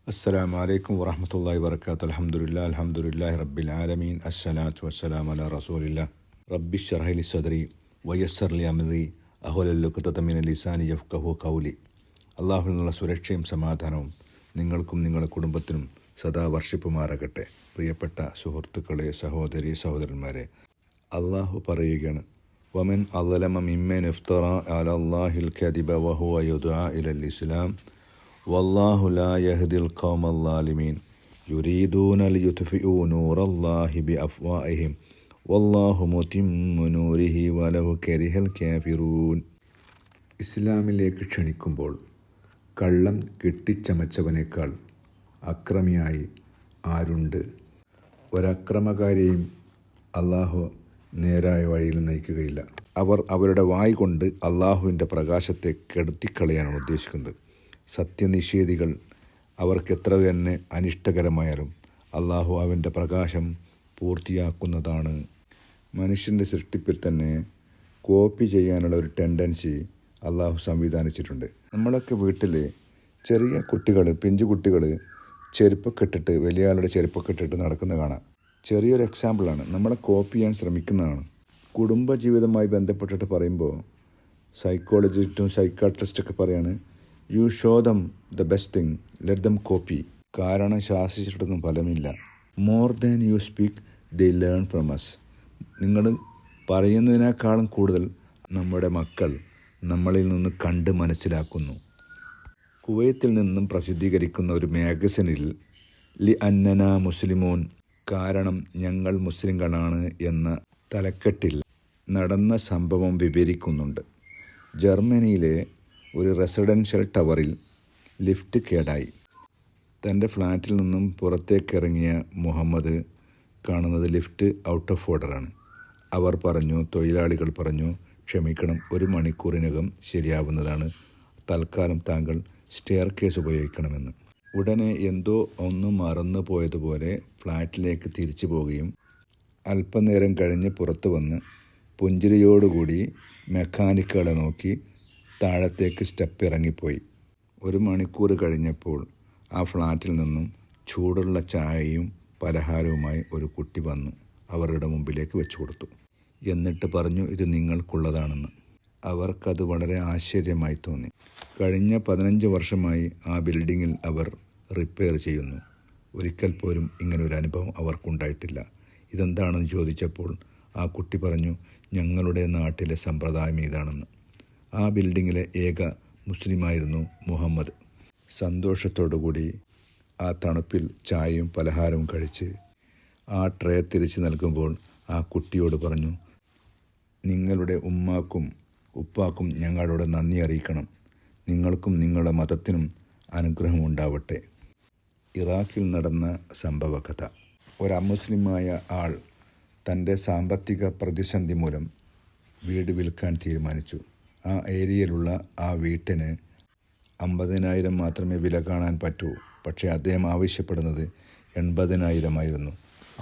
അസ്സലാമു അലൈക്കും വറഹ്മത്തുള്ളാഹി വബറകാതുഹു. അൽഹംദുലില്ലാഹി റബ്ബിൽ ആലമീൻ. അസ്സലാത്തു വസ്സലാമു അലാ റസൂലില്ലാഹ്. റബ്ബി ഇശ്റഹ് ലി സദ്രി വയസ്സിർ ലി അംരി വഹ്ലുൽ ഉഖ്ദത മിന ലിസാനി യഫ്ഖഹു ഖൗലി. അല്ലാഹുവിൽ നിന്നുള്ള സുരക്ഷയും സമാധാനവും നിങ്ങൾക്കും നിങ്ങളുടെ കുടുംബത്തിനും സദാ വർഷിപ്പുമാറാകട്ടെ. പ്രിയപ്പെട്ട സുഹൃത്തുക്കളെ, സഹോദരി സഹോദരന്മാരെ, അള്ളാഹു പറയുകയാണ്, വമൻ അദ്ലമ മിമ്മൻ ഇഫ്തറ അലല്ലാഹിൽ കദിബ വഹുവ യുദ്ആ ഇലൽ ഇസ്ലാം വല്ലാഹു ലാ യഹ്ദിൽ ഖൗമൽ ളാലിമീൻ യുരീദൂന ലിയുത്ഫിഉ നൂറല്ലാഹി ബിഅഫ്വാഹിഹിം വല്ലാഹു മുതിമ്മു നൂരിഹി വലൗ കരിഹൽ കാഫിറൂൻ. ഇസ്ലാമിലേക്ക് ക്ഷണിക്കുമ്പോൾ കള്ളം കെട്ടിച്ചമച്ചവനേക്കാൾ അക്രമിയായി ആരുണ്ട്? ഒരക്രമകാരിയെയും അള്ളാഹു നേരായ വഴിയിൽ നയിക്കുകയില്ല. അവർ അവരുടെ വായ് കൊണ്ട് അള്ളാഹുവിൻ്റെ പ്രകാശത്തെ കെടുത്തിക്കളയാനാണ് ഉദ്ദേശിക്കുന്നത്. സത്യനിഷേധികൾ അവർക്കെത്ര തന്നെ അനിഷ്ടകരമായാലും അള്ളാഹു അവൻ്റെ പ്രകാശം പൂർത്തിയാക്കുന്നതാണ്. മനുഷ്യൻ്റെ സൃഷ്ടിപ്പിൽ തന്നെ കോപ്പി ചെയ്യാനുള്ള ഒരു ടെൻഡൻസി അള്ളാഹു സംവിധാനിച്ചിട്ടുണ്ട്. നമ്മളൊക്കെ വീട്ടിൽ ചെറിയ കുട്ടികൾ, പിഞ്ചു കുട്ടികൾ ചെരുപ്പൊക്കെ ഇട്ടിട്ട്, വലിയ ആളുടെ ചെരുപ്പൊക്കെ ഇട്ടിട്ട് നടക്കുന്നത് കാണാം. ചെറിയൊരു എക്സാമ്പിളാണ്. നമ്മളെ കോപ്പി ചെയ്യാൻ ശ്രമിക്കുന്നതാണ്. കുടുംബജീവിതവുമായി ബന്ധപ്പെട്ടിട്ട് പറയുമ്പോൾ സൈക്കോളജിസ്റ്റും സൈക്കാട്രിസ്റ്റൊക്കെ പറയാണ്, you show them the best thing, let them copy. കാരണം ശാസിച്ചിട്ടൊന്നും ഫലമില്ല. More than you speak they learn from us. നിങ്ങൾ പറയുന്നതിനേക്കാളും കൂടുതൽ നമ്മുടെ മക്കൾ നമ്മളിൽ നിന്ന് കണ്ട് മനസ്സിലാക്കുന്നു. കുവൈത്തിൽ നിന്നും പ്രസിദ്ധീകരിക്കുന്ന ഒരു മാഗസിനിൽ ലി അന്നന മുസ്ലിമോൻ, കാരണം ഞങ്ങൾ മുസ്ലിങ്ങളാണ് എന്ന തലക്കെട്ടിൽ നടന്ന സംഭവം വിവരിക്കുന്നുണ്ട്. ജർമ്മനിയിലെ ഒരു റെസിഡൻഷ്യൽ ടവറിൽ ലിഫ്റ്റ് കേടായി. തൻ്റെ ഫ്ലാറ്റിൽ നിന്നും പുറത്തേക്കിറങ്ങിയ മുഹമ്മദ് കാണുന്നത് ലിഫ്റ്റ് ഔട്ട് ഓഫ് ഓർഡറാണ്. തൊഴിലാളികൾ പറഞ്ഞു, ക്ഷമിക്കണം, 1 മണിക്കൂറിനകം ശരിയാവുന്നതാണ്, തൽക്കാലം താങ്കൾ സ്റ്റെയർ കേസ് ഉപയോഗിക്കണമെന്ന്. ഉടനെ എന്തോ ഒന്നും മറന്നു പോയതുപോലെ ഫ്ലാറ്റിലേക്ക് തിരിച്ചു പോവുകയും അല്പനേരം കഴിഞ്ഞ് പുറത്തു വന്ന് പുഞ്ചിരിയോടുകൂടി മെക്കാനിക്കുകളെ നോക്കി താഴത്തേക്ക് സ്റ്റെപ്പ് ഇറങ്ങിപ്പോയി. 1 മണിക്കൂർ കഴിഞ്ഞപ്പോൾ ആ ഫ്ലാറ്റിൽ നിന്നും ചൂടുള്ള ചായയും പലഹാരവുമായി ഒരു കുട്ടി വന്നു അവരുടെ മുമ്പിലേക്ക് വെച്ചു കൊടുത്തു. എന്നിട്ട് പറഞ്ഞു, ഇത് നിങ്ങൾക്കുള്ളതാണെന്ന്. അവർക്കത് വളരെ ആശ്ചര്യമായി തോന്നി. കഴിഞ്ഞ 15 വർഷമായി ആ ബിൽഡിങ്ങിൽ അവർ റിപ്പയർ ചെയ്യുന്നു. ഒരിക്കൽ പോലും ഇങ്ങനൊരു അനുഭവം അവർക്കുണ്ടായിട്ടില്ല. ഇതെന്താണെന്ന് ചോദിച്ചപ്പോൾ ആ കുട്ടി പറഞ്ഞു, ഞങ്ങളുടെ നാട്ടിലെ സമ്പ്രദായം ഇതാണെന്ന്. ആ ബിൽഡിങ്ങിലെ ഏക മുസ്ലിമായിരുന്നു മുഹമ്മദ്. സന്തോഷത്തോടുകൂടി ആ തണുപ്പിൽ ചായയും പലഹാരവും കഴിച്ച് ആ ട്രേ തിരിച്ച് നൽകുമ്പോൾ ആ കുട്ടിയോട് പറഞ്ഞു, നിങ്ങളുടെ ഉമ്മാക്കും ഉപ്പാക്കും ഞങ്ങളോട് നന്ദി അറിയിക്കണം. നിങ്ങൾക്കും നിങ്ങളുടെ മതത്തിനും അനുഗ്രഹം ഉണ്ടാവട്ടെ. ഇറാഖിൽ നടന്ന സംഭവകഥ. ഒരു അമുസ്ലിമായ ആൾ തൻ്റെ സാമ്പത്തിക പ്രതിസന്ധി മൂലം വീട് വിൽക്കാൻ തീരുമാനിച്ചു. ആ ഏരിയയിലുള്ള ആ വീട്ടിന് 50,000 മാത്രമേ വില കാണാൻ പറ്റൂ. പക്ഷേ അദ്ദേഹം ആവശ്യപ്പെടുന്നത് 80,000 ആയിരുന്നു.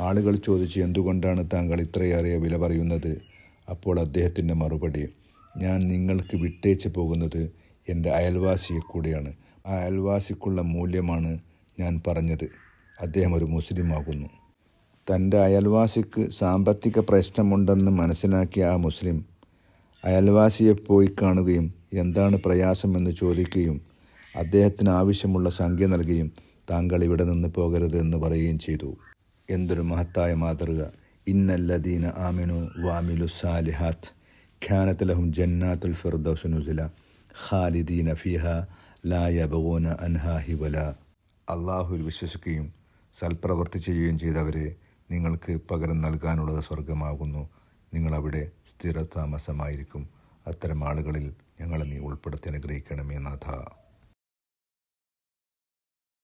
ആളുകൾ ചോദിച്ചു, എന്തുകൊണ്ടാണ് താങ്കൾ ഇത്രയേറെ വില പറയുന്നത്? അപ്പോൾ അദ്ദേഹത്തിൻ്റെ മറുപടി, ഞാൻ നിങ്ങൾക്ക് വിട്ടേച്ച് പോകുന്നത് എൻ്റെ അയൽവാസിയെ കൂടിയാണ്. ആ അയൽവാസിക്കുള്ള മൂല്യമാണ് ഞാൻ പറഞ്ഞത്. അദ്ദേഹം ഒരു മുസ്ലിമാകുന്നു. തൻ്റെ അയൽവാസിക്ക് സാമ്പത്തിക പ്രശ്നമുണ്ടെന്ന് മനസ്സിലാക്കിയ ആ മുസ്ലിം അയൽവാസിയെ പോയി കാണുകയും എന്താണ് പ്രയാസമെന്ന് ചോദിക്കുകയും അദ്ദേഹത്തിന് ആവശ്യമുള്ള സംഖ്യ നൽകുകയും താങ്കൾ ഇവിടെ നിന്ന് പോകരുത് എന്ന് പറയുകയും ചെയ്തു. എന്തൊരു മഹത്തായ മാതൃക! ഇന്നല്ലദീന ആമിനു വഅമിലു സാലിഹാത്ത് കാനത് ലഹും ജന്നാത്തുൽ ഫിർദൗസ് നുസുല ഖാലിദീന ഫീഹാ ലാ യബ്ഗൂന അൻഹാ ഹിവല. അള്ളാഹുവിൽ വിശ്വസിക്കുകയും സൽപ്രവൃത്തി ചെയ്യുകയും ചെയ്തവരെ നിങ്ങൾക്ക് പകരം നൽകാനുള്ളത് സ്വർഗമാകുന്നു. നിങ്ങളവിടെ സ്ഥിരതാമസമായിരിക്കും. അത്തരം ആളുകളിൽ ഞങ്ങളെ നീ ഉൾപ്പെടുത്തി അനുഗ്രഹിക്കണമേ നാഥ.